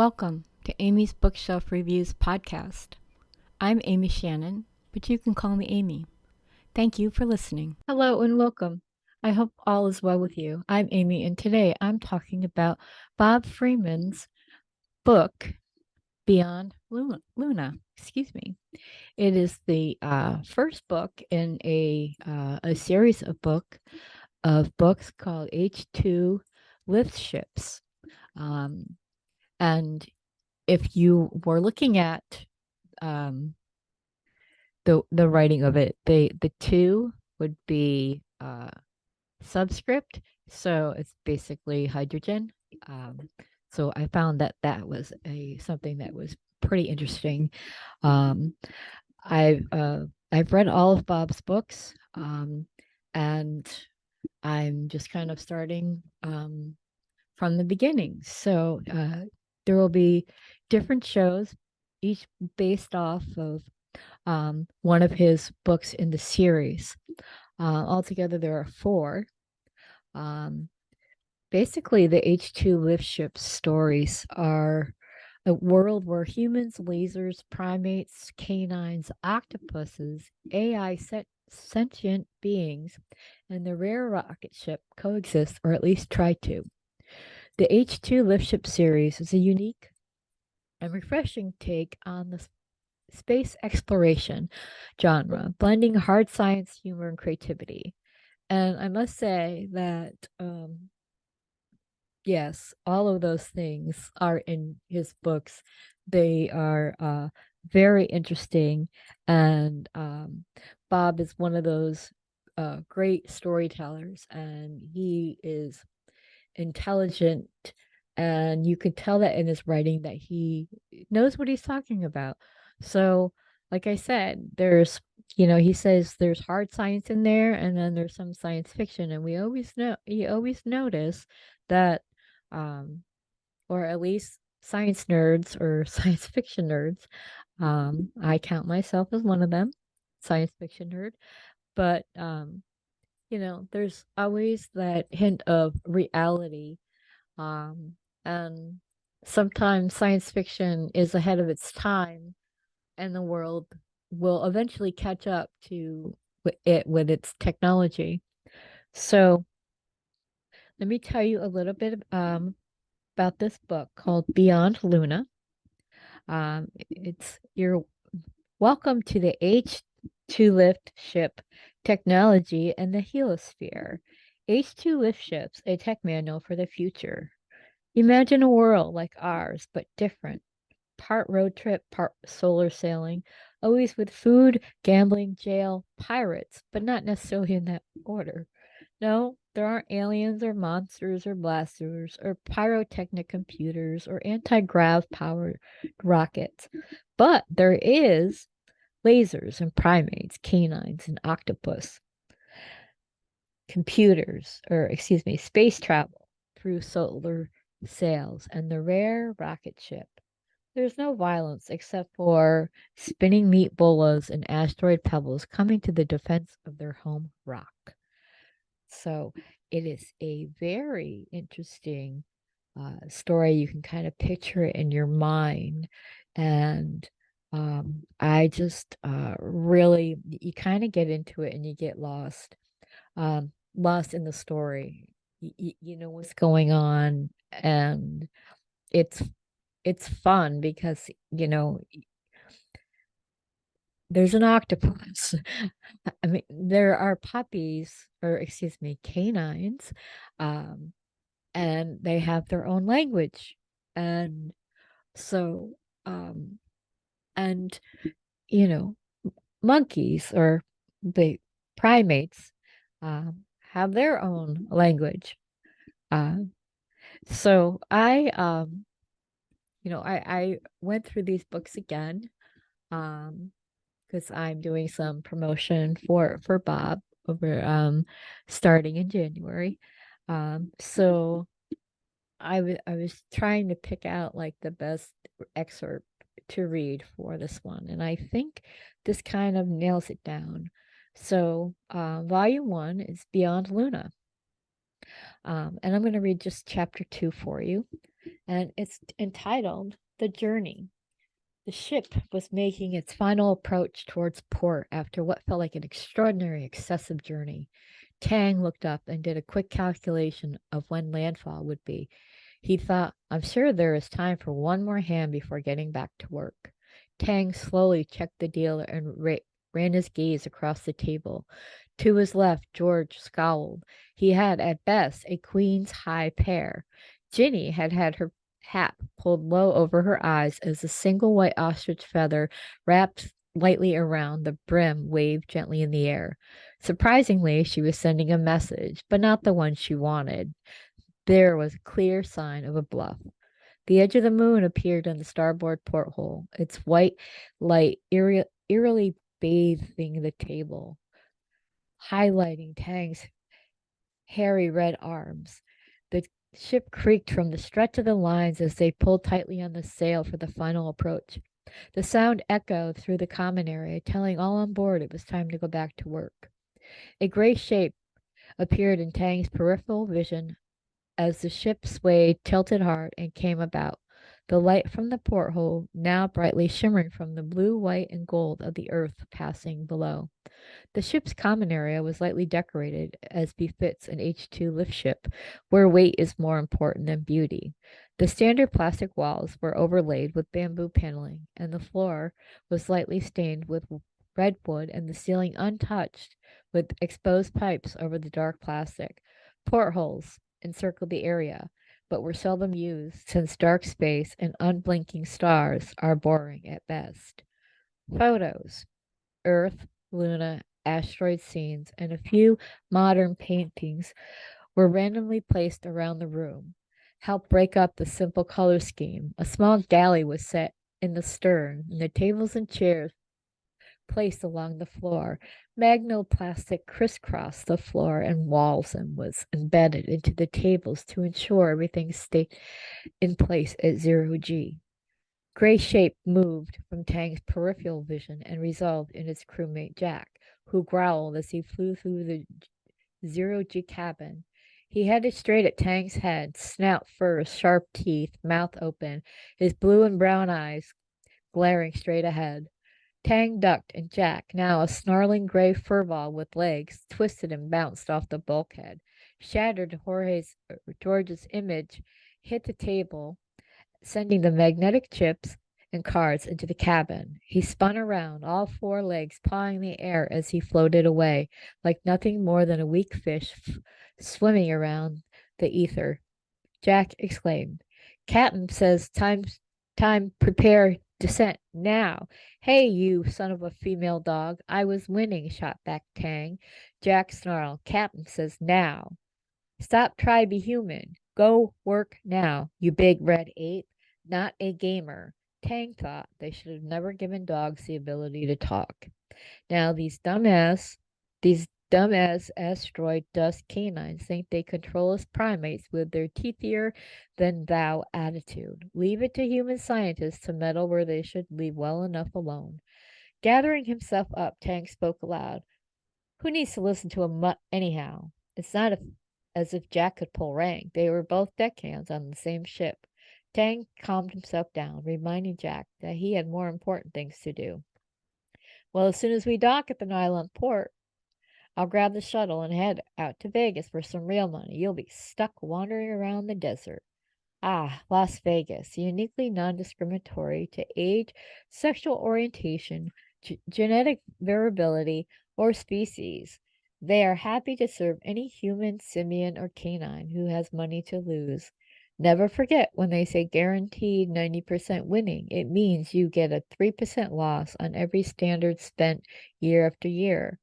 Welcome to Amy's Bookshelf Reviews podcast. I'm Amy Shannon, but you can call me Amy. Thank you for listening. Hello and welcome. I hope all is well with you. I'm Amy, and today I'm talking about Bob Freeman's book, Beyond Luna. Excuse me. It is the first book in a series of books called H2LiftShips. And if you were looking at the writing of it, the two would be subscript, so it's basically hydrogen. So I found that was something that was pretty interesting. Um, I've read all of Bob's books, and I'm just kind of starting from the beginning. So there will be different shows, each based off of one of his books in the series. Altogether, there are four. Basically, the H2LiftShips stories are a world where humans, lasers, primates, canines, octopuses, AI sentient beings, and the rare rocket ship coexist, or at least try to. The H2LiftShip series is a unique and refreshing take on the space exploration genre, blending hard science, humor, and creativity. And I must say that, yes, all of those things are in his books. They are very interesting. And Bob is one of those great storytellers, and he is intelligent. And you could tell that in his writing that he knows what he's talking about. So, like I said, he says there's hard science in there, and then there's some science fiction. And you always notice that, or at least science nerds or science fiction nerds, I count myself as one of them, science fiction nerd, but, there's always that hint of reality, and sometimes science fiction is ahead of its time, and the world will eventually catch up to it with its technology. So let me tell you a little bit about this book called Beyond Luna. You're welcome to the H2 lift ship technology and the heliosphere. H2 lift ships, a tech manual for the future. Imagine a world like ours, but different. Part road trip, part solar sailing, always with food, gambling, jail, pirates, but not necessarily in that order. No, there aren't aliens or monsters or blasters or pyrotechnic computers or anti-grav powered rockets. But there is lasers and primates, canines and octopus, space travel through solar sails, and the rare rocket ship. There's no violence except for spinning meat bolas and asteroid pebbles coming to the defense of their home rock. So it is a very interesting story. You can kind of picture it in your mind. And I just really, you kind of get into it and you get lost, lost in the story. You know what's going on, and it's it's fun because there's an octopus. I mean, there are puppies, or excuse me, canines, um, and they have their own language. And so, um, and, you know, monkeys or the primates have their own language. Uh, so I went through these books again. Um, because I'm doing some promotion for Bob over starting in January. So I was trying to pick out like the best excerpt to read for this one, and I think this kind of nails it down. So volume 1 is Beyond Luna. And I'm going to read just chapter 2 for you. and it's entitled The Journey. The ship was making its final approach towards port after what felt like an extraordinary, excessive journey. Tang looked up and did a quick calculation of when landfall would be. He thought, I'm sure there is time for one more hand before getting back to work. Tang slowly checked the dealer and ran his gaze across the table. To his left, George scowled. He had, at best, a queen's high pair. Ginny had had her hat pulled low over her eyes as a single white ostrich feather wrapped lightly around the brim waved gently in the air. Surprisingly, she was sending a message, but not the one she wanted. There was a clear sign of a bluff. The edge of the moon appeared in the starboard porthole, its white light eerily bathing the table, highlighting Tang's hairy red arms. The ship creaked from the stretch of the lines as they pulled tightly on the sail for the final approach. The sound echoed through the common area, telling all on board it was time to go back to work. A gray shape appeared in Tang's peripheral vision as the ship swayed, tilted hard, and came about. The light from the porthole now brightly shimmering from the blue, white, and gold of the earth passing below. The ship's common area was lightly decorated, as befits an H2 lift ship, where weight is more important than beauty. The standard plastic walls were overlaid with bamboo paneling, and the floor was lightly stained with redwood, and the ceiling untouched with exposed pipes over the dark plastic. Portholes encircled the area, but were seldom used since dark space and unblinking stars are boring at best. Photos: Earth, Luna, asteroid scenes, and a few modern paintings were randomly placed around the room. Help break up the simple color scheme. A small galley was set in the stern, and the tables and chairs placed along the floor. Magnoplastic crisscrossed the floor and walls and was embedded into the tables to ensure everything stayed in place at 0G. Gray shape moved from Tang's peripheral vision and resolved in its crewmate Jack, who growled as he flew through the 0G cabin. He headed straight at Tang's head, snout first, sharp teeth, mouth open, his blue and brown eyes glaring straight ahead. Tang ducked, and Jack, now a snarling gray furball with legs, twisted and bounced off the bulkhead. Shattered George's image hit the table, sending the magnetic chips and cards into the cabin. He spun around, all four legs pawing the air as he floated away, like nothing more than a weak fish swimming around the ether. Jack exclaimed, Captain says time prepare descent now. Hey, you son of a female dog. I was winning, shot back Tang. Jack snarled, Captain says now. Stop try be human. Go work now, you big red ape. Not a gamer. Tang thought they should have never given dogs the ability to talk. Now these dumbass asteroid dust canines think they control us primates with their teethier than thou attitude. Leave it to human scientists to meddle where they should leave well enough alone. Gathering himself up, Tang spoke aloud. Who needs to listen to a mutt anyhow? It's not as if Jack could pull rank. They were both deckhands on the same ship. Tang calmed himself down, reminding Jack that he had more important things to do. Well, as soon as we dock at the Nylon port, I'll grab the shuttle and head out to Vegas for some real money. You'll be stuck wandering around the desert. Ah, Las Vegas, uniquely non-discriminatory to age, sexual orientation, genetic variability, or species. They are happy to serve any human, simian, or canine who has money to lose. Never forget when they say guaranteed 90% winning, it means you get a 3% loss on every standard spent year after year.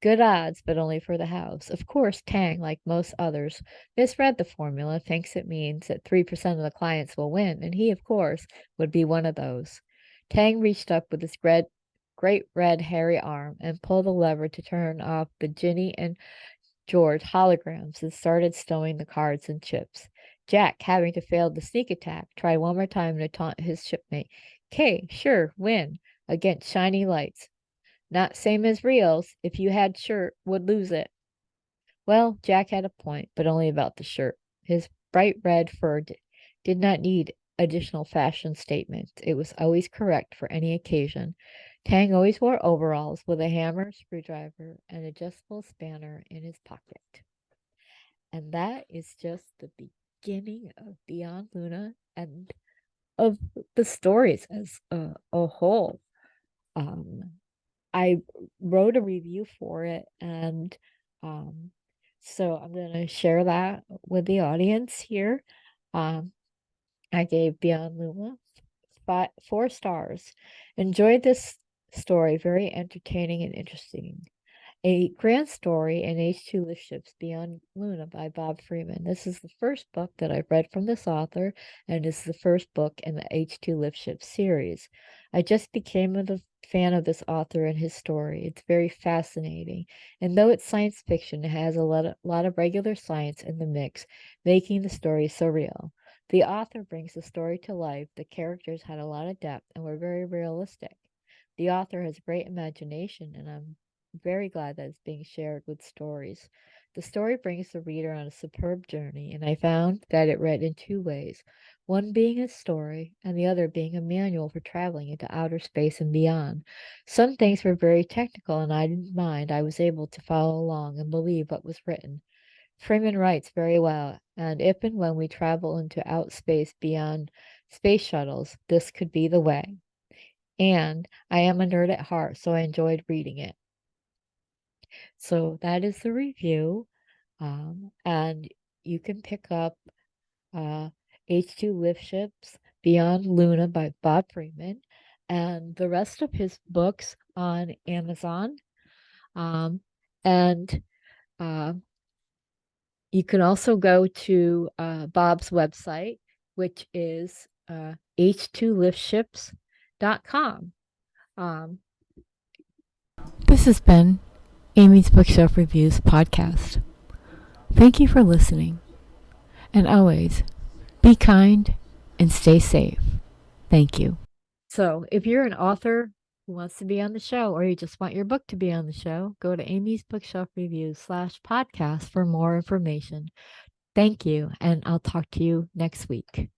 Good odds, but only for the house. Of course, Tang, like most others, misread the formula, thinks it means that 3% of the clients will win, and he, of course, would be one of those. Tang reached up with his great red hairy arm and pulled the lever to turn off the Ginny and George holograms and started stowing the cards and chips. Jack, having to fail the sneak attack, tried one more time to taunt his shipmate. "'Kay, sure, win, against shiny lights. Not same as reals. If you had shirt, would lose it." Well, Jack had a point, but only about the shirt. His bright red fur did not need additional fashion statements. It was always correct for any occasion. Tang always wore overalls with a hammer, screwdriver, and adjustable spanner in his pocket. And that is just the beginning of Beyond Luna and of the stories as a whole. I wrote a review for it, and so I'm going to share that with the audience here. I gave Beyond Luna 4 stars. Enjoyed this story, very entertaining and interesting. A Grand Story in H2LiftShips Beyond Luna by Bob Freeman. This is the first book that I've read from this author, and it's the first book in the H2LiftShips series. I just became a fan of this author and his story. It's very fascinating. And though it's science fiction, it has a lot of regular science in the mix, making the story so real. The author brings the story to life. The characters had a lot of depth and were very realistic. The author has great imagination, and I'm very glad that it's being shared with stories. The story brings the reader on a superb journey, and I found that it read in 2 ways, one being a story and the other being a manual for traveling into outer space and beyond. Some things were very technical, and I didn't mind. I was able to follow along and believe what was written. Freeman writes very well, and if and when we travel into outspace beyond space shuttles, this could be the way. And I am a nerd at heart, so I enjoyed reading it. So that is the review. And you can pick up H2LiftShips Beyond Luna by Bob Freeman and the rest of his books on Amazon. And you can also go to Bob's website, which is H2LiftShips.com. This has been Amy's Bookshelf Reviews podcast. Thank you for listening. And always, be kind and stay safe. Thank you. So, if you're an author who wants to be on the show, or you just want your book to be on the show, go to Amy's Bookshelf Reviews /podcast for more information. Thank you, and I'll talk to you next week.